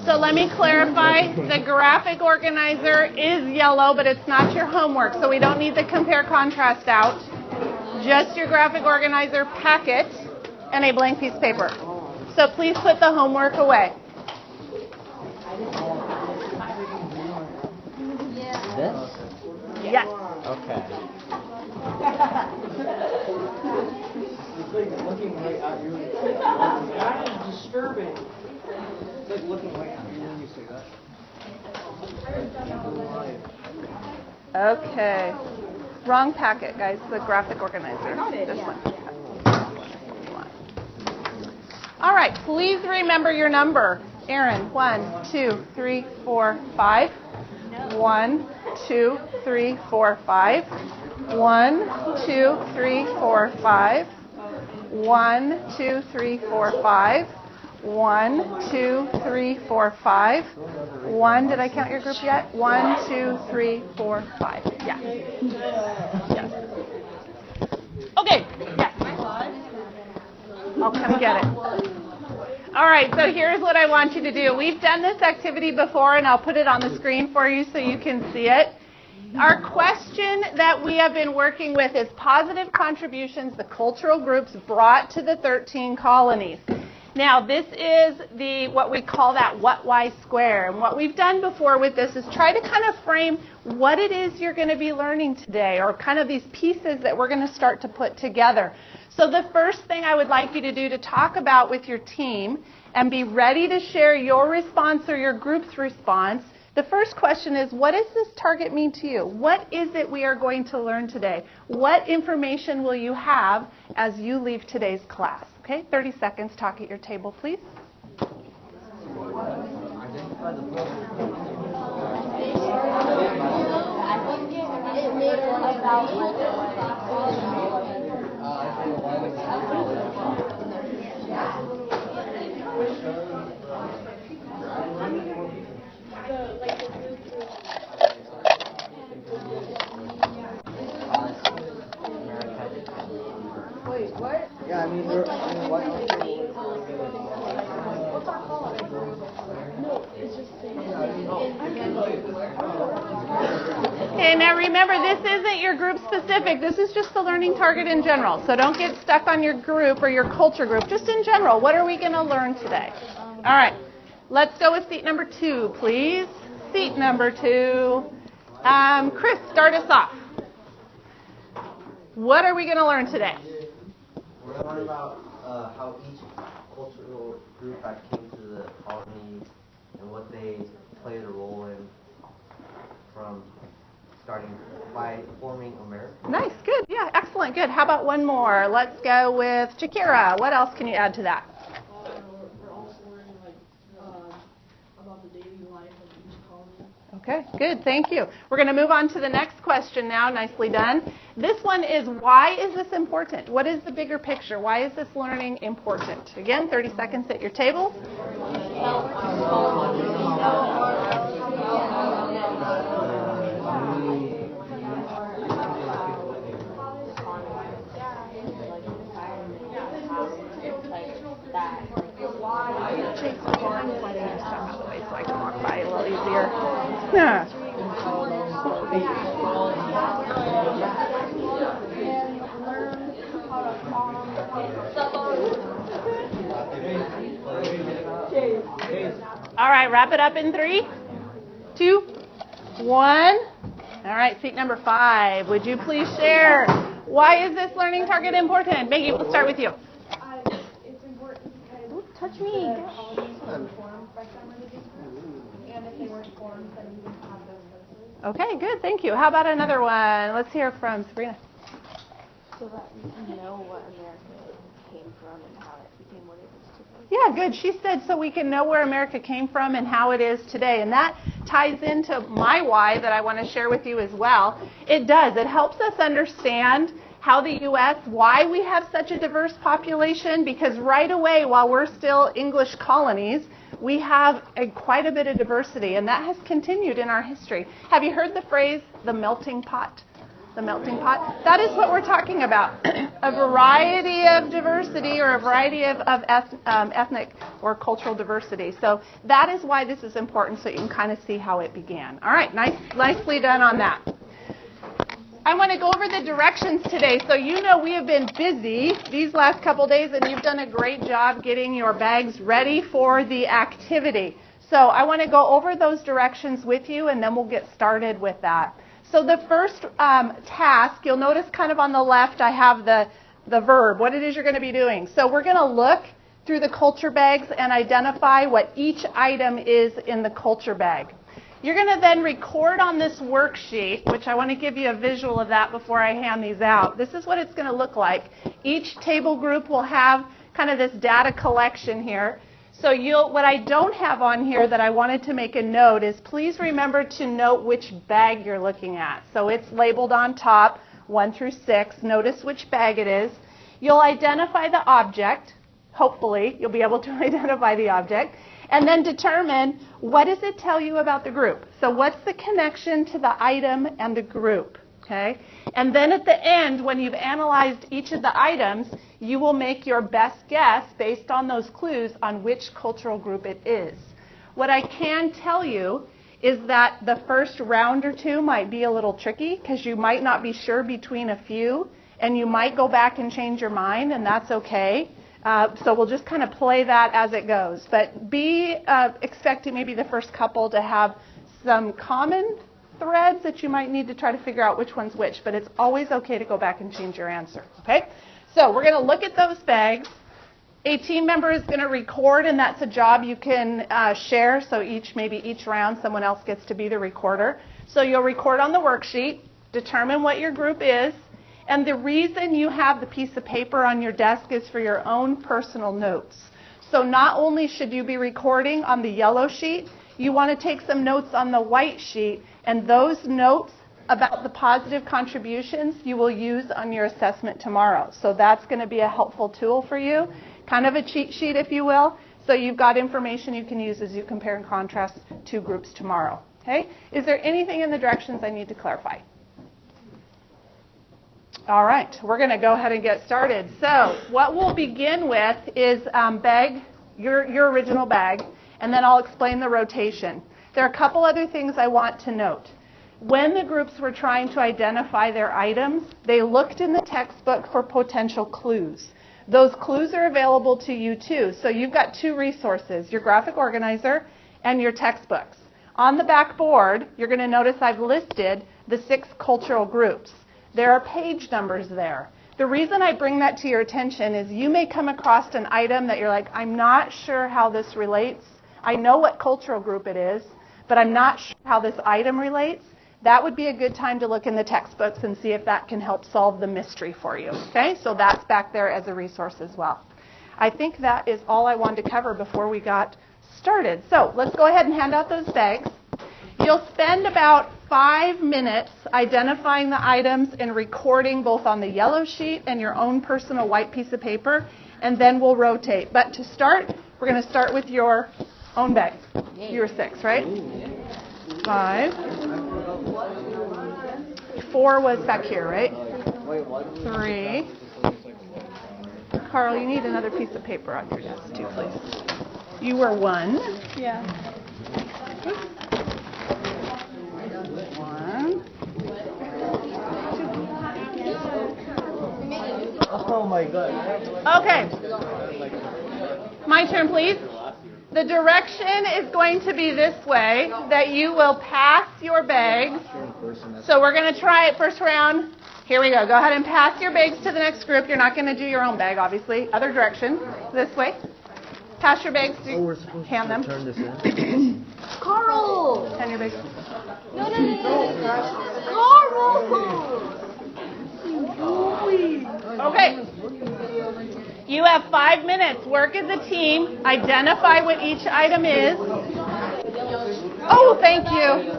So let me clarify. The graphic organizer is yellow, but it's not your homework, so we don't need the compare contrast out. Just your graphic organizer packet and a blank piece of paper. So please put the homework away. This? Yes. Okay. It's like looking right at you. That is disturbing. It's like looking right at you when you say that. Okay. Wrong packet, guys. The graphic organizer. This one. All right. Please remember your number. Aaron, 1, 2, 3, 4, 5. 1, 2, 3, 4, 5. 1, 2, 3, 4, 5. 1, 2, 3, 4, 5. 1, 2, 3, 4, 5. 1, did I count your group yet? 1, 2, 3, 4, 5. Yeah. Yes. Okay. Yes. I'll come get it. All right, so here's what I want you to do. We've done this activity before, and I'll put it on the screen for you so you can see it. Our question that we have been working with is positive contributions the cultural groups brought to the 13 colonies. Now, this is what we call that what, why square. And what we've done before with this is try to kind of frame what it is you're going to be learning today, or kind of these pieces that we're going to start to put together. So the first thing I would like you to do to talk about with your team and be ready to share your response or your group's response. The first question is, what does this target mean to you? What is it we are going to learn today? What information will you have as you leave today's class? Okay, 30 seconds. Talk at your table, please. Wait, what? Yeah, I mean, what? Okay, now remember, this isn't your group specific. This is just the learning target in general. So don't get stuck on your group or your culture group. Just in general, what are we going to learn today? All right, let's go with seat number 2, please. Seat number 2. Chris, start us off. What are we going to learn today? We're going to learn about how each cultural group that came to the colonies and what they played a role in from starting by forming America. Nice, good, yeah, excellent, good. How about one more? Let's go with Shakira. What else can you add to that? We're also learning about the daily life of each colony. Okay, good, thank you. We're going to move on to the next question now. Nicely done. This one is, why is this important? What is the bigger picture? Why is this learning important? Again, 30 seconds at your table. Chase, why don't you step out of the way so I can walk by a little easier? Yeah. All right, wrap it up in 3, 2, 1. All right, seat number 5. Would you please share, why is this learning target important? Maggie, we'll start with you. It's important because Touch me. the colonies were formed by someone to do this. And if they weren't formed, then we wouldn't have those places. Okay, good, thank you. How about another one? Let's hear from Sabrina. So that we can know what America came from and how it became what it is today. Yeah, good. She said so we can know where America came from and how it is today. And that ties into my why that I want to share with you as well. It does. It helps us understand how the U.S., why we have such a diverse population, because right away, while we're still English colonies, we have quite a bit of diversity, and that has continued in our history. Have you heard the phrase, the melting pot? The melting pot. That is what we're talking about. A variety of diversity or a variety of ethnic or cultural diversity. So that is why this is important, so you can kind of see how it began. All right, nicely done on that. I want to go over the directions today. So you know we have been busy these last couple days, and you've done a great job getting your bags ready for the activity. So I want to go over those directions with you, and then we'll get started with that. So the first task, you'll notice kind of on the left I have the verb, what it is you're going to be doing. So we're going to look through the culture bags and identify what each item is in the culture bag. You're going to then record on this worksheet, which I want to give you a visual of that before I hand these out. This is what it's going to look like. Each table group will have kind of this data collection here. So what I don't have on here that I wanted to make a note is please remember to note which bag you're looking at. So it's labeled on top, 1 through 6. Notice which bag it is. You'll identify the object. Hopefully, you'll be able to identify the object. And then determine what does it tell you about the group. So what's the connection to the item and the group? Okay? And then at the end, when you've analyzed each of the items, you will make your best guess based on those clues on which cultural group it is. What I can tell you is that the first round or two might be a little tricky because you might not be sure between a few, and you might go back and change your mind, and that's okay. So we'll just kind of play that as it goes. But be expecting maybe the first couple to have some common threads that you might need to try to figure out which one's which. But it's always okay to go back and change your answer. Okay? So we're going to look at those bags. A team member is going to record, and that's a job you can share. So maybe each round, someone else gets to be the recorder. So you'll record on the worksheet, determine what your group is. And the reason you have the piece of paper on your desk is for your own personal notes. So not only should you be recording on the yellow sheet, you want to take some notes on the white sheet, and those notes about the positive contributions you will use on your assessment tomorrow. So that's going to be a helpful tool for you, kind of a cheat sheet, if you will. So you've got information you can use as you compare and contrast two groups tomorrow. Okay? Is there anything in the directions I need to clarify? All right, we're going to go ahead and get started. So what we'll begin with is bag, your original bag, and then I'll explain the rotation. There are a couple other things I want to note. When the groups were trying to identify their items, they looked in the textbook for potential clues. Those clues are available to you too. So you've got two resources, your graphic organizer and your textbooks. On the back board, you're going to notice I've listed the 6 cultural groups. There are page numbers there. The reason I bring that to your attention is you may come across an item that you're like, I'm not sure how this relates. I know what cultural group it is, but I'm not sure how this item relates. That would be a good time to look in the textbooks and see if that can help solve the mystery for you. Okay, so that's back there as a resource as well. I think that is all I wanted to cover before we got started. So let's go ahead and hand out those bags. You'll spend about 5 minutes identifying the items and recording both on the yellow sheet and your own personal white piece of paper, and then we'll rotate. But to start, we're going to start with your own bag. You were 6, right? 5. 4 was back here, right? 3. Carl, you need another piece of paper on your desk too, please. You were 1. Yeah. 1. Oh my God. Okay. My turn, please. The direction is going to be this way, that you will pass your bags. So we're going to try it first round. Here we go. Go ahead and pass your bags to the next group. You're not going to do your own bag, obviously. Other direction. This way. Pass your bags to hand them. Turn this in. Carl! Hand your bags. No. Carl! Okay. You have 5 minutes. Work as a team. Identify what each item is. Oh, thank you.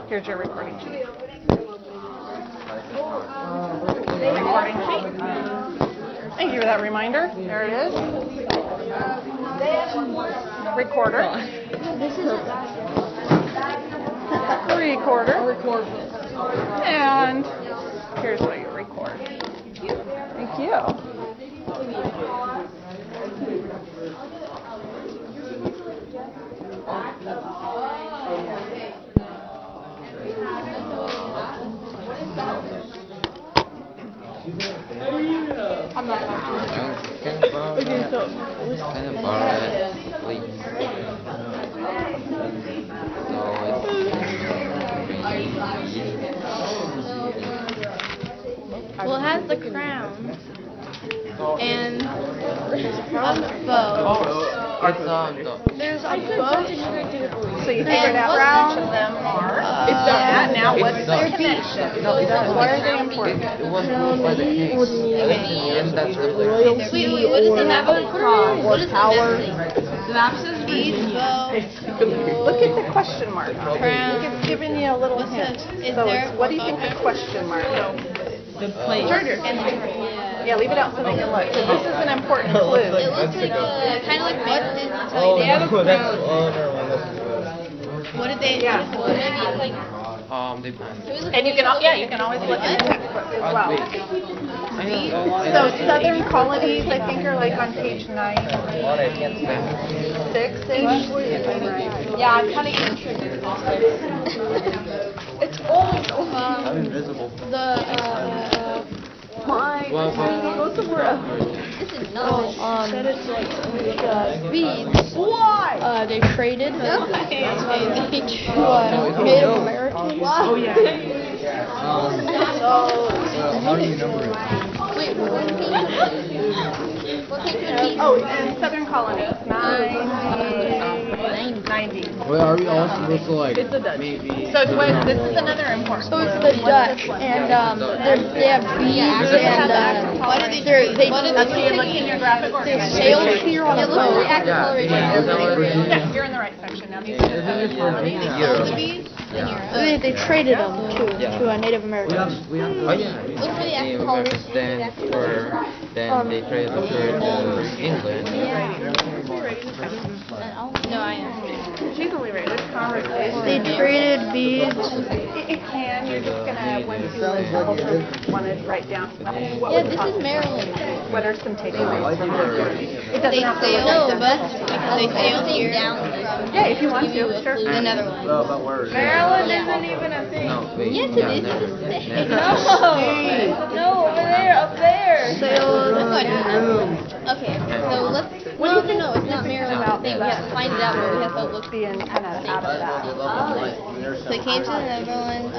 Here's your recording sheet. Recording sheet. Thank you for that reminder. There it is. Recorder. This is a Recorder. And here's what you record. Thank you. I'm not Can I borrow it, please? Well, it has the crown and a bow. There's a bow. So you figured out what each of them are. Yeah, now what's their connection? What are they important? It was moved by the king. And that's the Wait, what does it have? What is power? Bead, bow, Look at the question mark. crown. It's giving you a little hint. Is So there- it's, what do you think the question mark is? The plate. Charger. Yeah, leave it out so they can look. So this is an important clue. It looks like kind of like Mexican. So they have a crown. What did they? Yeah. What did they like? depends. And you can, you can always look in the textbook as well. I know. So Southern colonies, I think, are like on page 96-ish. Yeah, I'm kind of interested. It's always I'm invisible. This is nuts. Said it's like beads. why? They traded. They Native Americans. Oh yeah. How do you number it? Wait, what came to beads? Oh, and Southern colonies, 90. Well, are we all supposed to like It's a Dutch. maybe? So this is another important. So it's the Dutch, and they have beads, and What did they Let's see, look in your graphic organizer. sail here on a boat. Yeah, you're in the right section now. These are the colonies. They traded them to a Native Americans. Oh yeah. Look for the actual Because then they traded the bird to England. No, I am. She's easily rated. Conversation. They traded beads. It can. You're just gonna once you also want to write down what Yeah, was this taught. is Maryland. What are some takeaways from this? It doesn't They have to sailed, look like but this. because they sailed here down from Yeah, if you want to, sure. the Netherlands. But where is it? Maryland isn't even a thing. No, wait. Yes, yeah, it is. never. It's a state. Never. No, over there, up there. Okay, so let's. No, it's not Maryland. We have to find it out, but we have to look. Being kind of out of that. So they came to the Netherlands.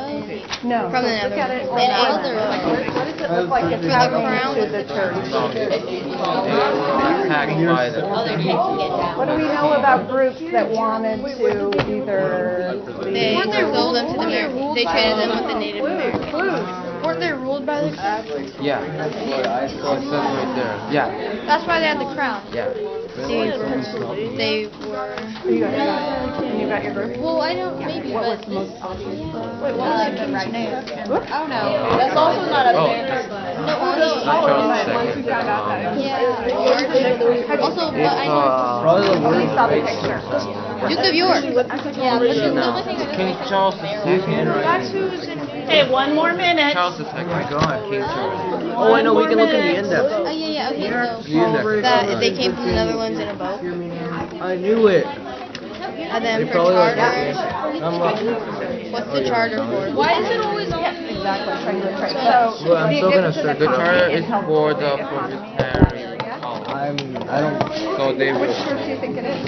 No. From the so look at it. Netherlands. And What does it look like it's the happening crown? to the church? Attacked by the. Oh, they're taking it down. What do we know about groups that wanted to either They sold them to the Americans. They traded them with the Native Americans. Weren't they ruled by the? Yeah. I saw it right there. Yeah. That's why they had the crown. Yeah. They were. You got your group? Well, I don't. Maybe, What was but. the most obvious? Wait, what was the king's name? I don't know. That's also not up Oh. there. No, I chose the Once you second. found out that it was yeah. Also, but I know. Probably the we word. saw the picture. Duke of York. Yeah, but the only thing I King Charles II. Okay, one more minute. Charles II. Oh my God, King Charles. Oh, I know, we can look in the index. Oh yeah, okay. The So index. that they came from the Netherlands in a boat, I knew it. and then They for probably like charter, I'm what's the charter for? Why is it always on? Exactly, trying to trade. So, Well, I'm still gonna search The charter is for the proprietary colony. I don't. So they Which will. church do you think it is?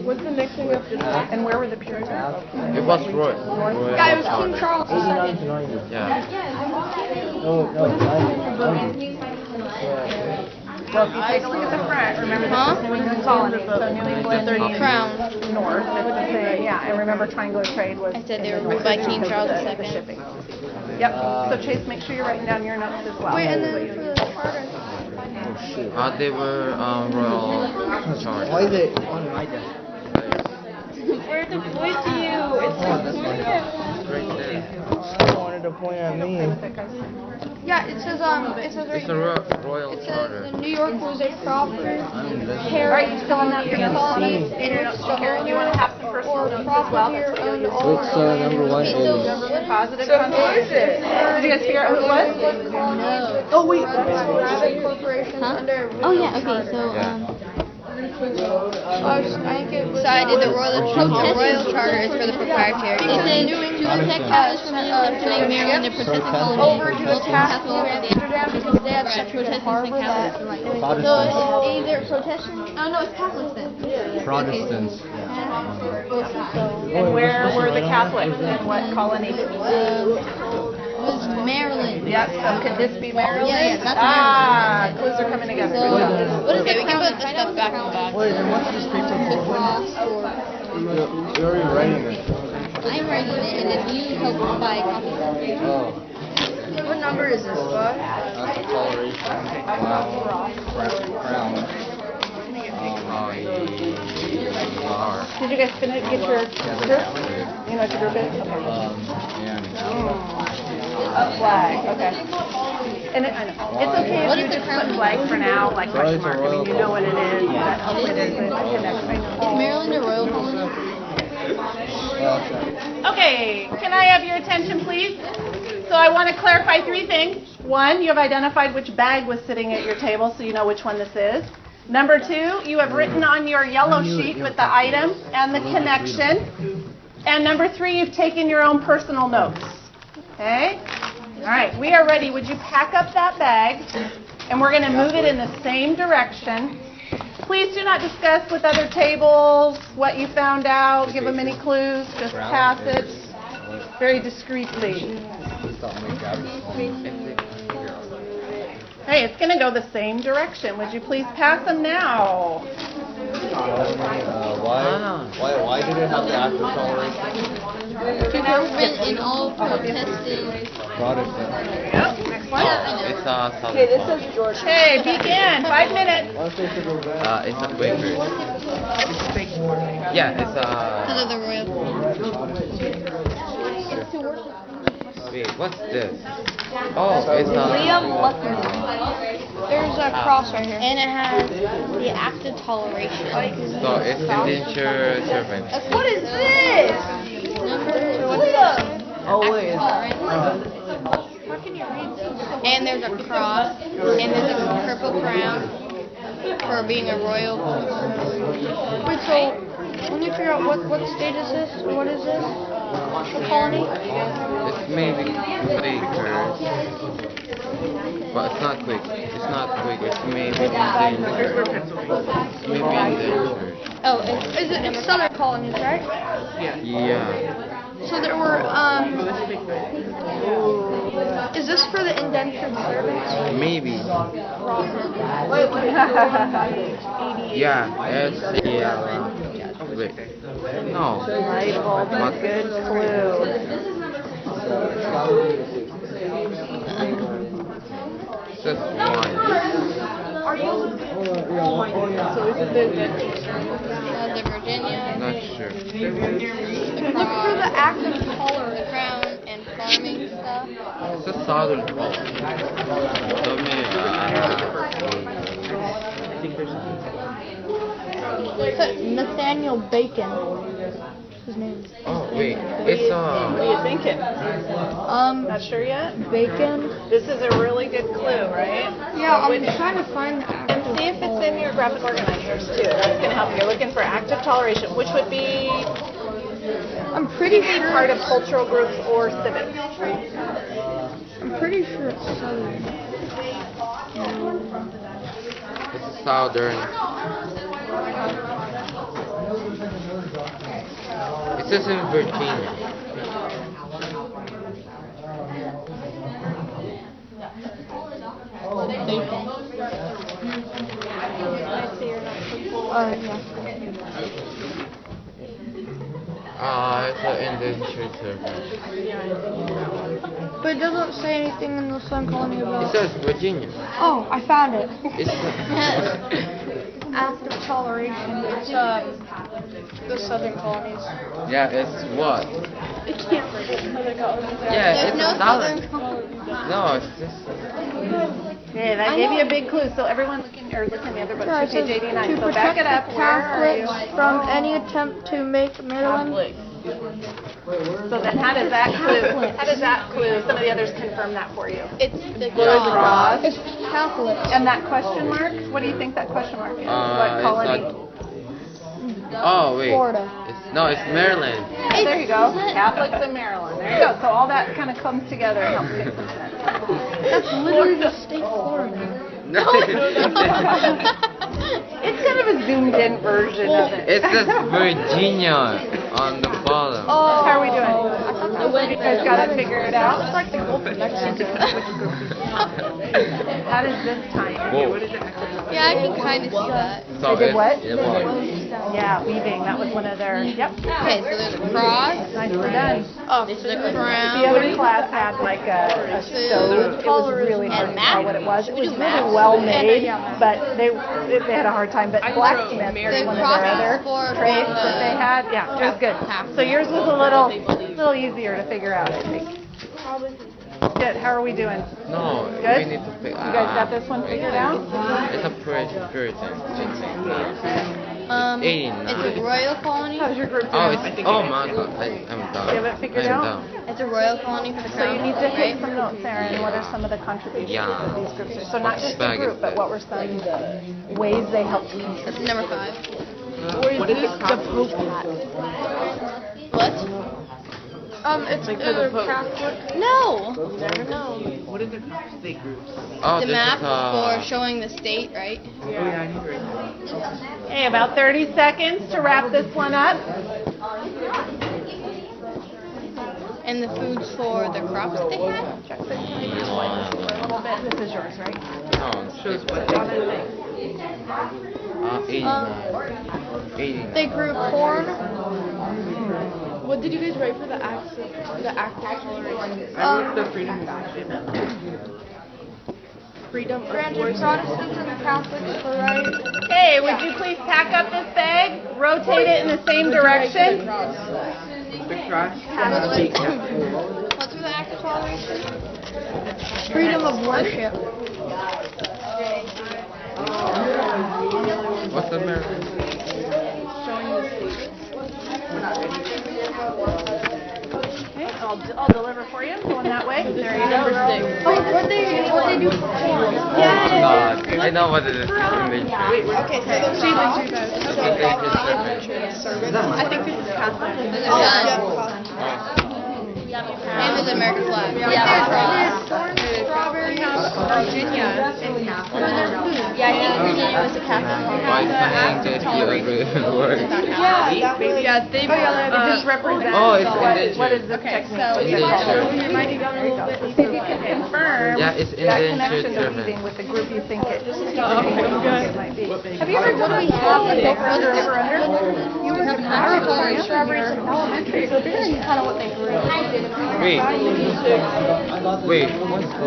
What's the mixing of this? And where were the Puritans located? It was Roy. Guy was King Charles II. 89 to 90. Yeah. No, 90. Well, if you take a look at the front, remember this is New England colony, so New England means Crown. north. It's the same, yeah, and remember triangular trade was. I said they in were the ruled by north King because of Charles the II. shipping. Yep, so Chase, make sure you're writing down your notes as well. Wait, and then for the charter. They were royal charter. Why is it on my desk? Where to point to you? It's Oh, that's fine. Right there. wanted to point at me. Yeah, it says right It's a here. royal It says charter. New York was a proper All right, you still on that for your colony? And your notes, Karen, you want to have some personal notes as well? here owned Wait, all so number one is Positive context. Did you guys figure out who it was? No. Oh, wait. Private corporations under. Oh yeah, okay, so I think it was. So I did the royal charter is for the proprietary. it says to protect us from Maryland to protest the colony. Over to attack Amsterdam because they had such a good harbor that. So it's either Protestants. Oh no, it's Catholics then. Protestants. And where were the Catholics? In what colony? It was Maryland. Yep, so could this be Maryland? Yeah, that's clues are coming together. So what is Okay, the we can crown? put the stuff back in the box. Wait, and what's this paper The for? cross or You're already writing it. I'm writing it, and if you help buy a copy. Oh, What number is this, bud? that's a toleration. Wow. Crown. Oh, Did you guys finish get your group? You know what your group is? Okay. Flag, okay. And I know. It's okay if What you is the just crown? put flag for now, like question mark. I mean, you know what it is. Yeah. That hopefully there's a connection. Is Maryland a royal colony? Okay, can I have your attention, please? So I want to clarify three things. One, you have identified which bag was sitting at your table, so you know which one this is. Number two, you have written on your yellow sheet with the item and the connection. And number three, you've taken your own personal notes. Okay? All right, we are ready. Would you pack up that bag? And we're going to move it in the same direction. Please do not discuss with other tables what you found out. Give them any clues. Just pass it very discreetly. Hey, it's going to go the same direction. Would you please pass them now? Why did it have the act of toleration? It's been in all protesting. Protestant. Yep, next one. It's Southern Poland. Okay, begin. 5 minutes. It's a Quaker. Yeah, it's Because of the royal. Wait, what's this? Oh, it's There's a cross right here. And it has the act of toleration. So it's indentured servant. What is this? Oh, wait. And there's a cross. And there's a purple crown for being a royal. Wait, so when you figure out what state is this? What is this? A colony? It's maybe Quakers. But it's not quick. It's not quick. It's maybe endangered. It's maybe endangered. Oh, is it in southern colonies, right? Yeah. So there were, is this for the indentured servants? Maybe. Yeah. It's wait. No. Light bulb, What? good clue. It's just one. So is it the The Virginia. Not sure. Look for the act of tolerance. The crown and farming stuff. It's a Southern Poland. So maybe, Nathaniel Bacon. His name. oh wait, it's What are you thinking? Not sure yet? Bacon. This is a really good clue, right? Yeah, I'm trying to find the act of See if it's in your graphic organizers too. That's going to help. You're looking for active toleration, which would be I'm pretty be sure. part of cultural groups or civics. I'm pretty sure it's southern. it's a Southern. It says in Virginia. Yeah. It's an indentured servant. But it doesn't say anything in the Sun Colony It about. says Virginia. Oh, I found it. It's act of toleration? It's the southern colonies. Yeah, it's what? It can't be southern colonies. Yeah, There's it's no a dollar. southern colonies. No, it's just. Okay, that gave you a big clue. So everyone looking the other book, Right, page so 89. to So back protect it up. the Where are you? Catholics from any attempt to make Maryland. So then how does that clue? Some of the others confirm that for you. It's the cross. It's Catholics. And that question mark? What do you think that question mark is? What It's colony? like. Oh wait. Florida. It's Maryland. There you go. Catholics in Maryland. There you go. So all that kind of comes together and helps make some sense. That's literally the state Florida. No. It's kind of a zoomed in version of it. It says Virginia on the bottom. Oh, How are we doing? You guys got it figured out? It's like the Gulf of Mexico. How does this tie in? Whoa. What does it actually look like? Yeah, I can kind of see that. So They did what? Yeah, Yeah, weaving. That was one of their. Yep. Okay, so there's a cross. Nicely done. Oh, this is a crown. The other class had like a stove. It was really hard to tell what it was. It was really well made, but they had a hard time. But blacksmith was one of their other trades that they had. Yeah, it was good. So yours was a little easier to figure out, I think. Good. How are we doing? No, Good? we need to pick. You guys got this one figured out? It's a Puritan ginseng. It's a royal colony. How's your group doing? Oh my god, I'm done. You have it figured I'm out? done. It's a royal colony for the So you crown. need to take right? some notes, Aaron. What are some of the contributions that these groups are? So not just the Bag group, is but what were some ways they helped to This contribute? is number 5. What is the Pope hat? What? It's like for the Pope. Catholic. No. Never know. What are the state groups? Oh, The this map is for showing the state, right? Oh yeah, I need to write that. Okay, about 30 seconds to wrap this one up. And the foods for the crops that they had. Check this a little bit. This is yours, right? Oh, Shows what On the thing. 89. They grew corn. What did you guys write for the act of toleration? I wrote the freedom of worship. Freedom of Granted worship. Protestants and Catholics the right. Okay, would you please pack up this bag, rotate it in the same direction? The cross. What's for the act of toleration? Freedom of worship. What's the Maryland? Okay, I'll deliver for you. Going that way. There you go. Oh, what they do for corn? Oh god, I know what it is. Okay, so there's I think this is Catholic. and there's the American flag. Yeah. Corn, strawberries. Virginia and Catholic. Yeah, I think Virginia was a Catholic. Why can't just you agree word? Yeah, they It just represents Oh, it's what is indentured. this technique? so Indentured. There you go. See if you can confirm Yeah, it's that indentured connection to servant. weaving with the group you think it might be. Have you ever done a under? You were in Iowa, strawberries in elementary, so this is kind of what they grew. Wait, what's this?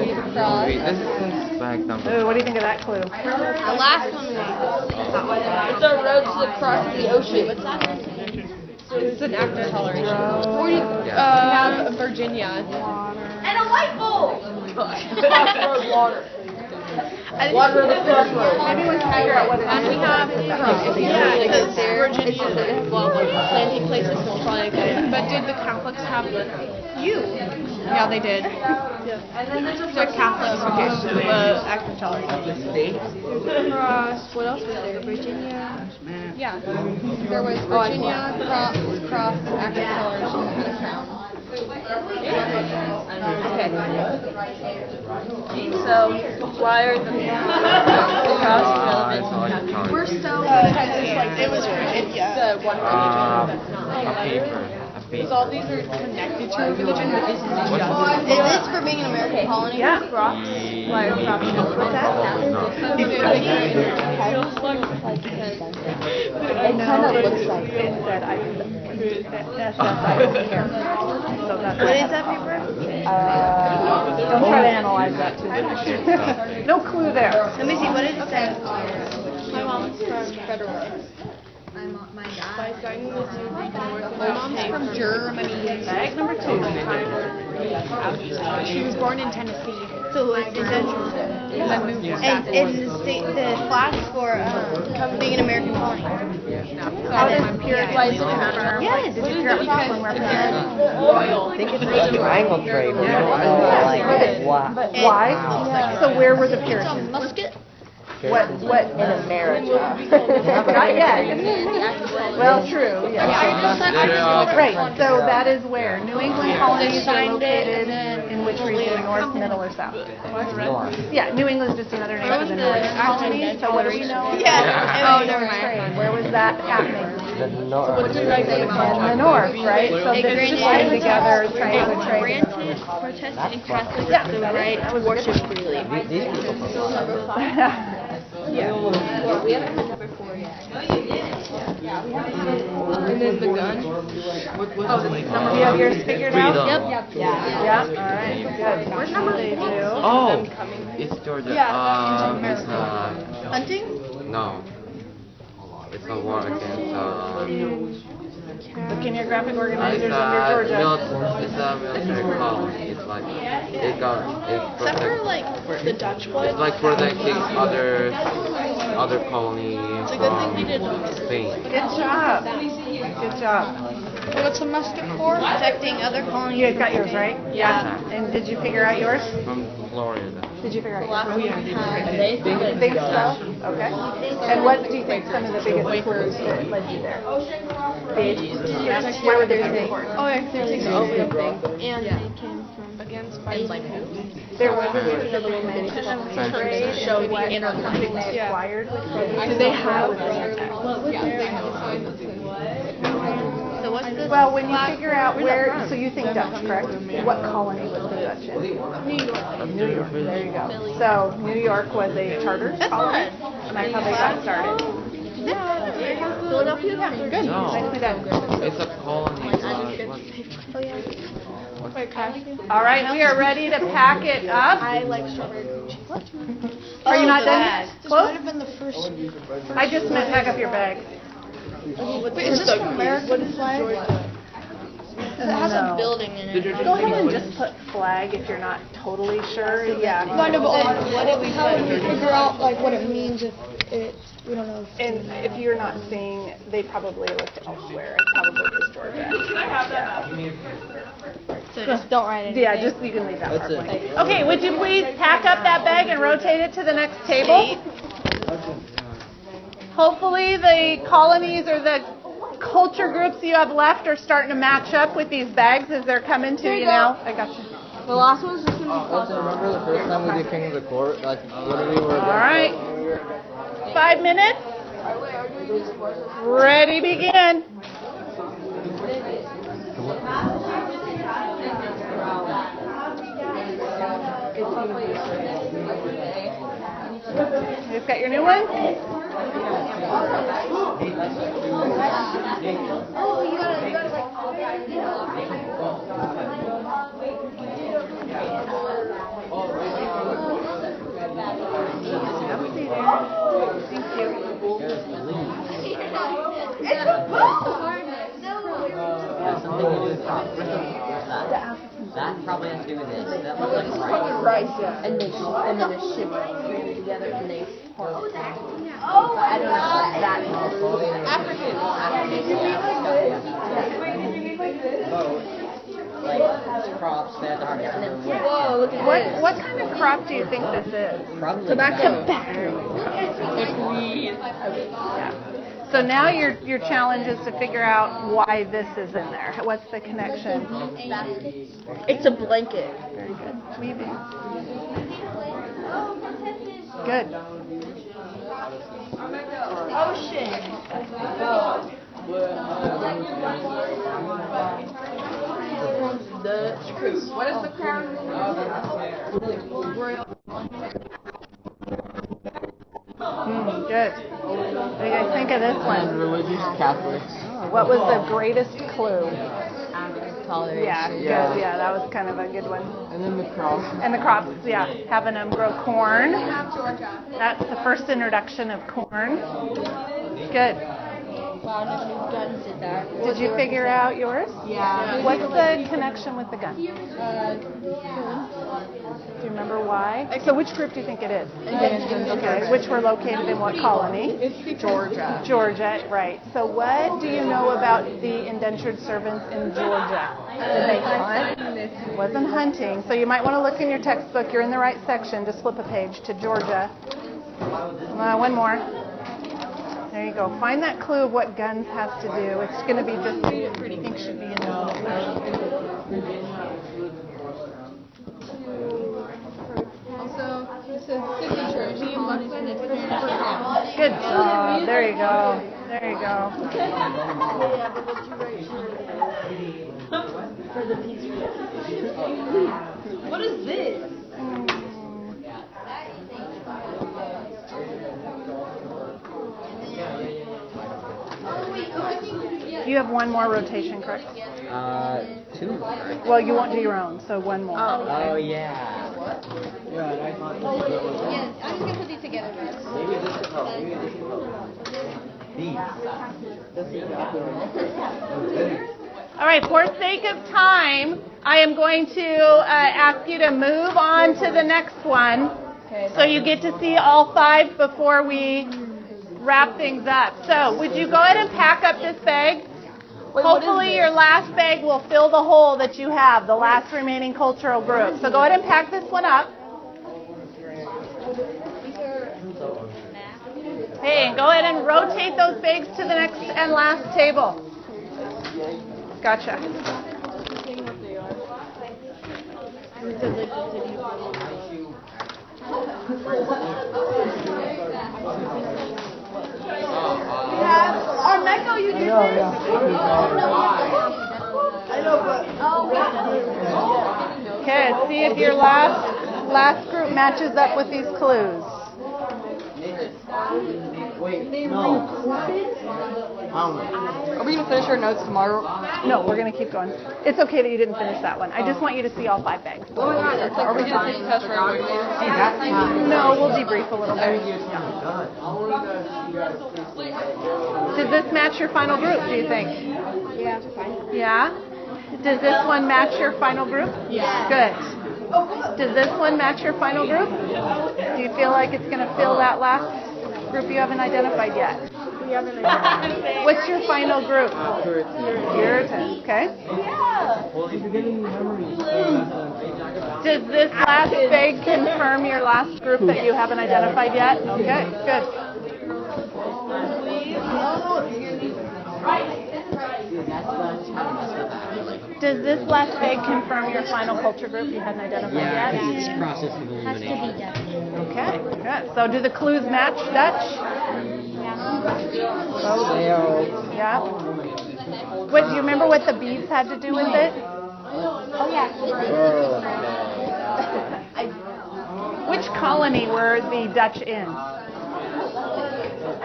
Wait, this is bag number. Ooh, what do you think of that clue? The last one. It's a road to the cross of the ocean. What's that? So it's an act of toleration. We have Virginia. And a light bulb! Water. Water the crossroads. Maybe we can figure out what it is. And we have, because Virginia is planting places in Australia. But did the Catholics have you? Yeah, they did. The Catholics were the act of toleration. Cross. What else was there? Virginia. Yeah. There was Virginia, cross, act of toleration, and a crown. Okay. So, why are the cross relevant? We're so it was Virginia. The one A paper. Because all these are connected to a religion, but this is just. Is this for being an American colony? Yeah. Why are crops relevant? What's It kind of looks like It said I don't care. So that's What is that paper? don't try to analyze that too much. No clue there. Let me see. What did it say? My mom's from Federal. My dad. My mom's from Germany. Bag number 2. She was born in Tennessee. So and then moved to And the flags for being an American colony. How does purity confirm? Yeah, Did you figure out which one represents? I think it's a triangle trade, but we don't know, like, what. But why? So where were the It's a Puritans? musket. What in America? Not yet. Well, true. Yeah. Right. So that is where New England colonies are located in which region? North, middle, or south? North. Yeah. New England is just another name for the Northern colonies. So what do we know? Yeah. Oh, never mind. Where was that happening? The north. In the north, right? So this is putting together trying to trade. Granted, Protestant and Catholic Yeah. the right to worship freely. These people. And then the gun. Do you have yours figured out? Freedom. Yeah. All right. Good. What number they do? Oh, it's Georgia. It's Hunting? no. It's a war against Look in your graphic it's organizers under Georgia. it's a military colony. It's like it Except for protects. like the Dutch one. It's like protecting other colonies It's a good thing we did. from Spain. Good job. Good job. What's a musket for? Protecting other colonies. You guys got yours, right? Yeah. And did you figure out yours? From Florida. Did you figure out yours? Think so? Okay. And what do you think some of the biggest clues that led you there? Where were they saying? Oh, yeah, there's And they came from against by like who? There was a little mention of the trade Show and what the inner something they yeah. acquired with trade. Do they have? So what's this? Well, when you figure out where, so you think Dutch, correct? What colony was the Dutch in? New York. There you go. So New York was a charter colony, and that's how they got started. Philadelphia? Good. No, Nicely done. it's a colony. All right, we are ready to pack it up. I like strawberry. Are you not done? This might Close? have been the first. I just meant pack up your bag. Wait, is this from America? What is flag? It has a building in it. Go ahead and just put flag if you're not totally sure. Yeah. No, but what did we how do we figure out like what it means if it we don't know? And if you're not seeing, they probably looked elsewhere. It probably was Georgia. So just don't write anything. Yeah, just you can leave that part That's blank. it. Okay, would you please pack up that bag and rotate it to the next table? Hopefully the colonies or the culture groups you have left are starting to match up with these bags as they're coming to you now. I got you. The last one's just gonna be Also, remember the first time we did King of the Court? Like, what we were All right. 5 minutes. Ready, begin. You've got your new one? Thank you. That probably has to do with this. That looks like rice. and they and then a ship ran together and they part. But I don't know that Like crops, they had to harvest them. Whoa, look at this. What kind of crop do you think this is? Probably Tobacco. So now your challenge is to figure out why this is in there. What's the connection? It's a blanket. Very good. Weaving. Good. What is the crown? Good. What do you guys think of this one? religious Catholics. What was the greatest clue? toleration. Yeah, good. Yeah, that was kind of a good one. And then the cross. And the crops, yeah, having them grow corn. Georgia. That's the first introduction of corn. Good. Wow, none of you guns did that. Did you figure out yours? Yeah. What's the connection with the gun? Do you remember why? So which group do you think it is? Okay, which were located in what colony? Georgia. Georgia, right. So what do you know about the indentured servants in Georgia? Did they hunt? It wasn't hunting. So you might want to look in your textbook. You're in the right section. Just flip a page to Georgia. One more. There you go. Find that clue of what guns has to do. It's going to be just what you think should be in this little Also, it says signature. Me and Buckman and Good job. There you go. There you go. What is this? You have one more rotation, correct? 2. Right? Well, you won't do your own, so one more. Oh yeah. Yeah, I'm just gonna put these together. Maybe this will help. Maybe this will help. All right, for sake of time, I am going to ask you to move on to the next one. So you get to see all 5 before we wrap things up. So would you go ahead and pack up this bag? Hopefully your last bag will fill the hole that you have, the last remaining cultural group. So go ahead and pack this one up. Hey, and go ahead and rotate those bags to the next and last table. Gotcha. Our Mecco, you did this? I know, but. Okay, see if your last group matches up with these clues. Are we gonna finish our notes tomorrow? No, we're going to keep going. It's okay that you didn't finish that one. I just want you to see all 5 bags. Oh my god, that's like, are we gonna take a test right away? No, we'll debrief a little bit. Does this match your final group, do you think? Yeah, fine. Yeah? Does this one match your final group? Yeah. Good. Does this one match your final group? Do you feel like it's going to fill that last group you haven't identified yet? We haven't identified. What's your final group? Puritan. Okay. Does this last bag confirm your last group that you haven't identified yet? Okay, good. Does this last bag confirm your final culture group you hadn't identified yet? It's process of elimination. Okay, good. So do the clues match Dutch? Yeah. What, do you remember what the beads had to do with it? Oh, yeah. Which colony were the Dutch in?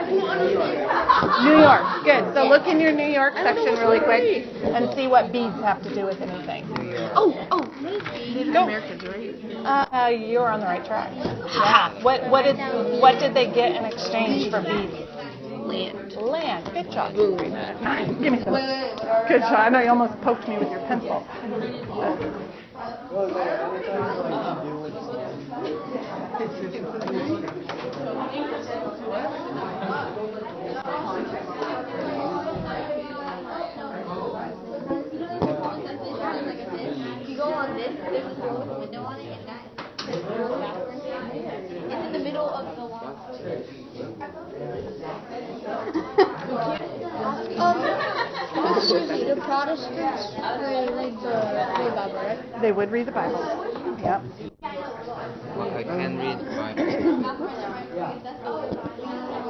New York. Good. So look in your New York section really quick and see what beads have to do with anything. Native Americans, right? You're on the right track. Yeah. What did they get in exchange for beads? Land. Good job. Give me some. Good job. I know you almost poked me with your pencil. If you go on this, there's a door with a window on it, and that is the bathroom. It's in the middle of the lawn. The Protestants read the Bible, right? They would read the Bible. Yep. Well, I can read the Bible.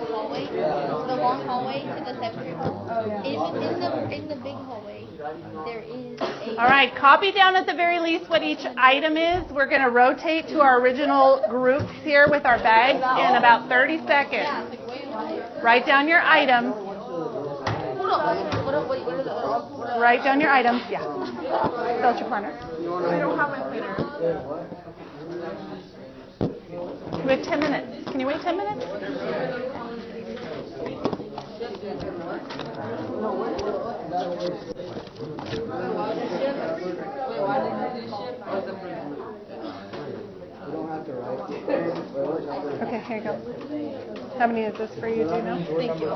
Hallway, the long hallway to the cemetery hall. In the big hallway, there is a. All right, copy down at the very least what each item is. We're going to rotate to our original groups here with our bags in about 30 seconds. Write down your items. What are the Write down your items. Yeah. Fill out your planner. I don't have my planner. We have 10 minutes. Can you wait 10 minutes? Okay, here you go. How many is this for you? Do you know? Thank you.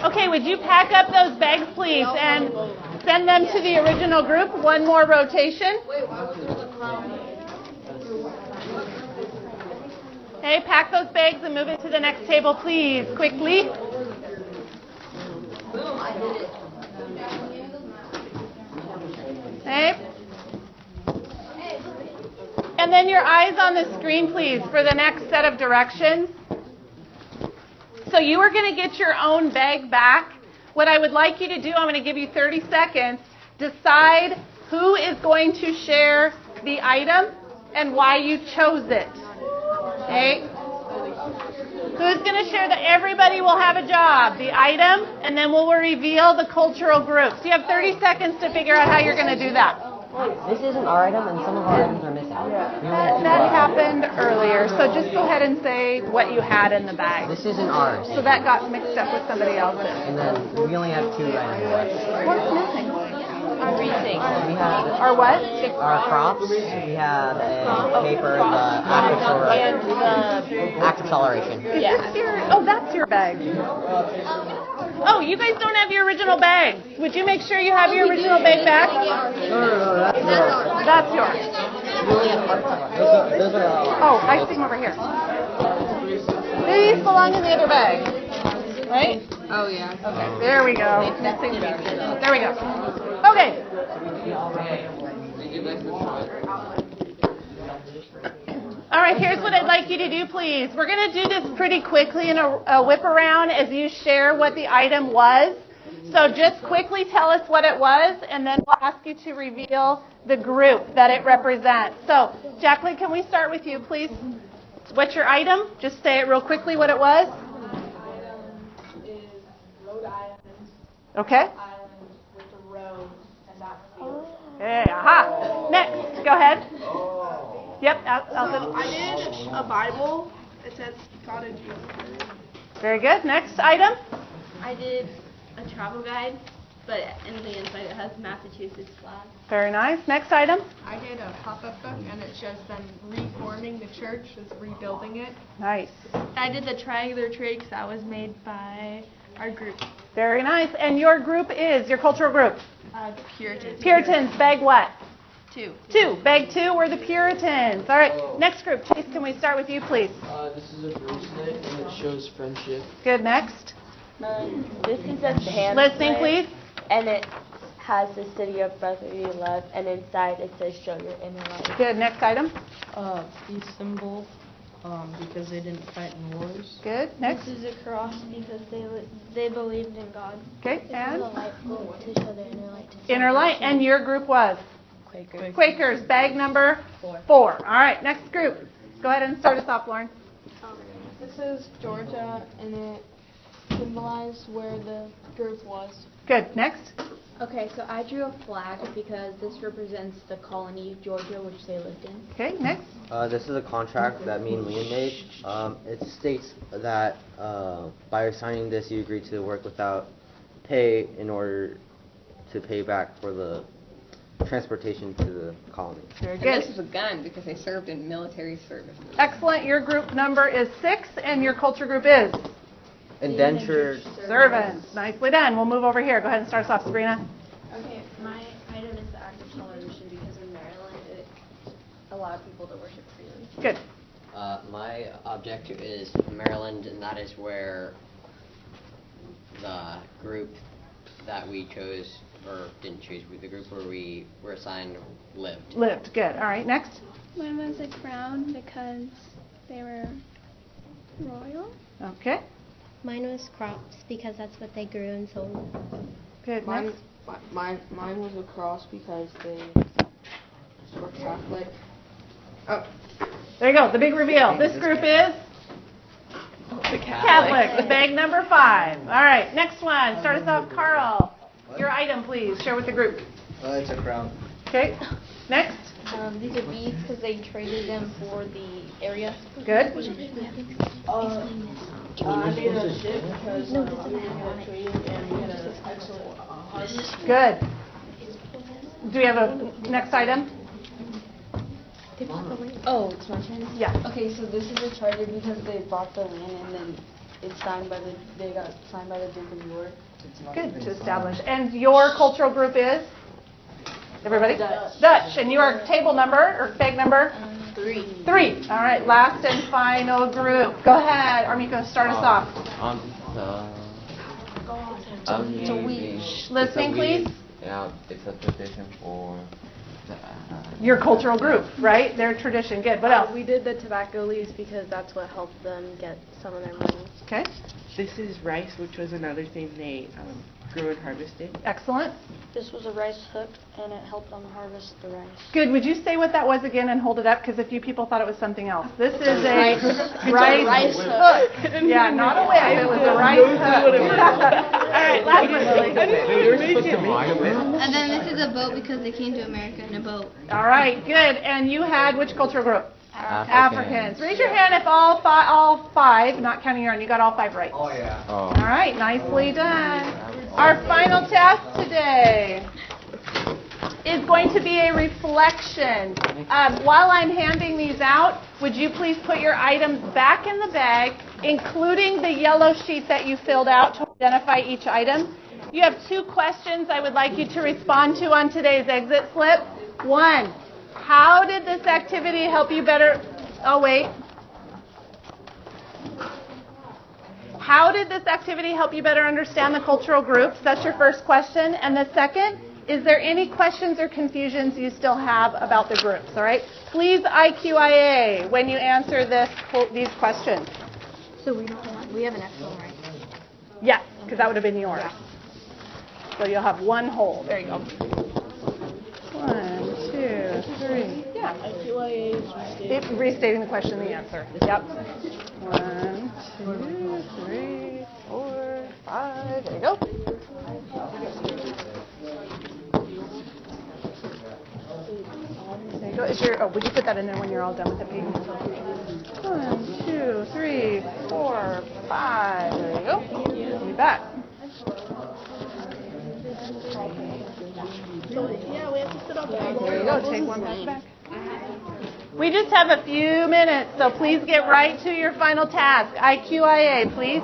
Okay, would you pack up those bags, please, and send them to the original group? One more rotation. Okay, pack those bags and move it to the next table, please, quickly. Okay. And then your eyes on the screen, please, for the next set of directions. So you are going to get your own bag back. What I would like you to do, I'm going to give you 30 seconds. Decide who is going to share the item and why you chose it. Okay? Who's going to share everybody will have a job, the item, and then we'll reveal the cultural groups. You have 30 seconds to figure out how you're going to do that. This isn't our item, and some of our items are missing. That happened earlier, so just go ahead and say what you had in the bag. This isn't ours. So that got mixed up with somebody else's. And then we only have 2 items left. What's missing? We had Or what? our crops. We had a paper, the active toleration. Oh, that's your bag. Oh, you guys don't have your original bags. Would you make sure you have your original bag back? No, That's yours. we only have parts of ours. Those are Oh, I see them over here. These belong in the other bag, right? Oh, yeah. Okay, there we go. There we go. Okay. All right, here's what I'd like you to do, please. We're going to do this pretty quickly in a whip around as you share what the item was. So just quickly tell us what it was, and then we'll ask you to reveal the group that it represents. So, Jacqueline, can we start with you, please? What's your item? Just say it real quickly what it was. Is Rhode Island. Okay. Island with the road, and that's the Okay, aha. Next, go ahead. Yep, Elton. I did a Bible. It says God and Jesus. Very good. Next item. I did a travel guide, but in the inside it has Massachusetts flag. Very nice. Next item. I did a pop-up book, and it shows them reforming the church, just rebuilding it. Nice. I did the triangular tree because that was made by our group. Very nice. And your group is, your cultural group? Puritans. Puritans. Bag what? 2. 2. Bag 2 were the Puritans. All right. Next group. Chase, can we start with you, please? This is a bracelet, and it shows friendship. Good. Next. This is a hand Listening, play, please. and it has the city of brotherly love, and inside it says show your inner life. Good. Next item. Peace symbol, because they didn't fight in wars. Good. Next. This is a cross because they believed in God. Okay. This is And a light bulb to show their inner light. inner light. And your group was? Quaker. Quakers. Bag number 4. All right. Next group. Go ahead and start us off, Lauren. This is Georgia, and it symbolized where the group was. Good. Next. Okay, so I drew a flag because this represents the colony of Georgia, which they lived in. Okay. Next. This is a contract that me and Liam made. It states that by signing this, you agree to work without pay in order to pay back for the transportation to the colony. Very And good. this is a gun because they served in military service. Excellent. Your group number is 6, and your culture group is? Indentured Servants. Nicely done. We'll move over here. Go ahead and start us off, Sabrina. Okay, my item is the act of toleration because in Maryland it allowed people to worship freely. Good. My objective is Maryland, and that is where the group that we chose, or didn't choose, but the group where we were assigned lived. Lived. Good. All right. Next. Mine was a crown because they were royal. Okay. Mine was crops because that's what they grew and sold. Good. Mine, Next. mine was a cross because they were Catholic. There you go. The big reveal. This group is? Catholic. Bag number 5. All right, next one. Start us off, Carl. Your item, please. Share with the group. It's a crown. Okay. Next. These are beads because they traded them for the area. Good. I made a ship because we had trading and we had an excellent harvest. Good. Do we have a next item? Oh, it's my turn? Yeah. Okay, so this is a charter because they bought the land and then it's signed by they got signed by the Duke of York. Good to establish. And your cultural group is? Everybody? Dutch. And your table number or bag number? 3. 3. All right. Last and final group. Go ahead, Armiko. Start us off. Listening, please. Yeah, it's a tradition for Your cultural group, right? Their tradition. Good. What else? We did the tobacco leaves because that's what helped them get some of their money. Okay. This is rice, which was another thing they grew and harvested. Excellent. This was a rice hook, and it helped them harvest the rice. Good. Would you say what that was again and hold it up? Because a few people thought it was something else. This is a rice hook. Yeah, not a whip. It was a rice hook. All right, last one, Lily. And then this is a boat because they came to America in a boat. All right, good. And you had which cultural group? Africans. Raise your hand if all 5, not counting your own, you got all 5 right. Oh, yeah. All right, nicely done. Our final task today is going to be a reflection. While I'm handing these out, would you please put your items back in the bag, including the yellow sheet that you filled out to identify each item. You have 2 questions I would like you to respond to on today's exit slip. 1, how did this activity help you better... Oh, wait. How did this activity help you better understand the cultural groups? That's your first question. And the second, is there any questions or confusions you still have about the groups? All right? Please IQIA when you answer these questions. So we have an extra one, right? Yeah, because that would have been yours. So you'll have 1 whole. There you go. 1, 2, 3. Yeah. IQIA is Restating the question and the answer. Yep. 1, 2, 3, 4, 5. There you go. There you go. Would you put that in there when you're all done with the page? 1, 2, 3, 4, 5. There you go. Be back. Yeah, we have to sit on the table. There you go. Take 1 back. We just have a few minutes, so please get right to your final task. IQIA, please.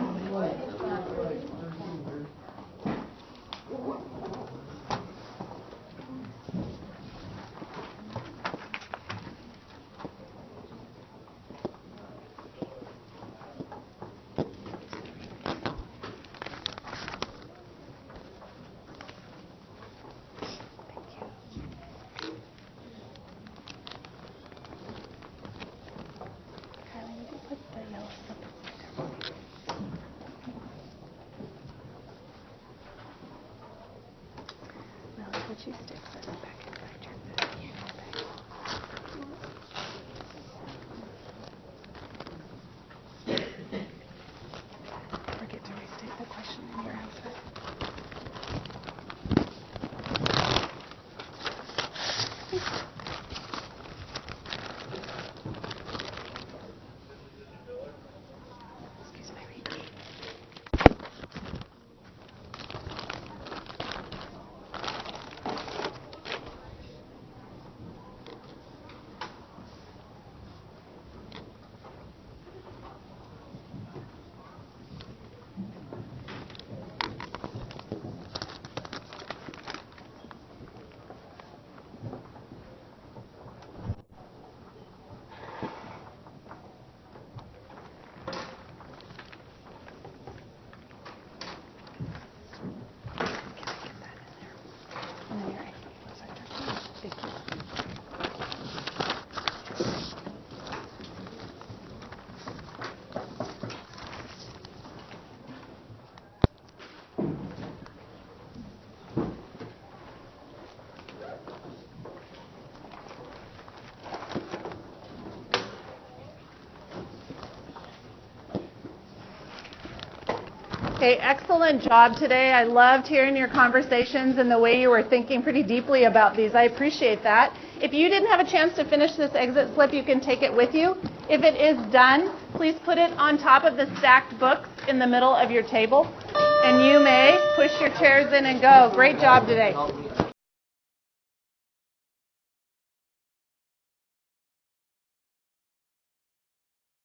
Okay, excellent job today. I loved hearing your conversations and the way you were thinking pretty deeply about these. I appreciate that. If you didn't have a chance to finish this exit slip, you can take it with you. If it is done, please put it on top of the stacked books in the middle of your table. And you may push your chairs in and go. Great job today.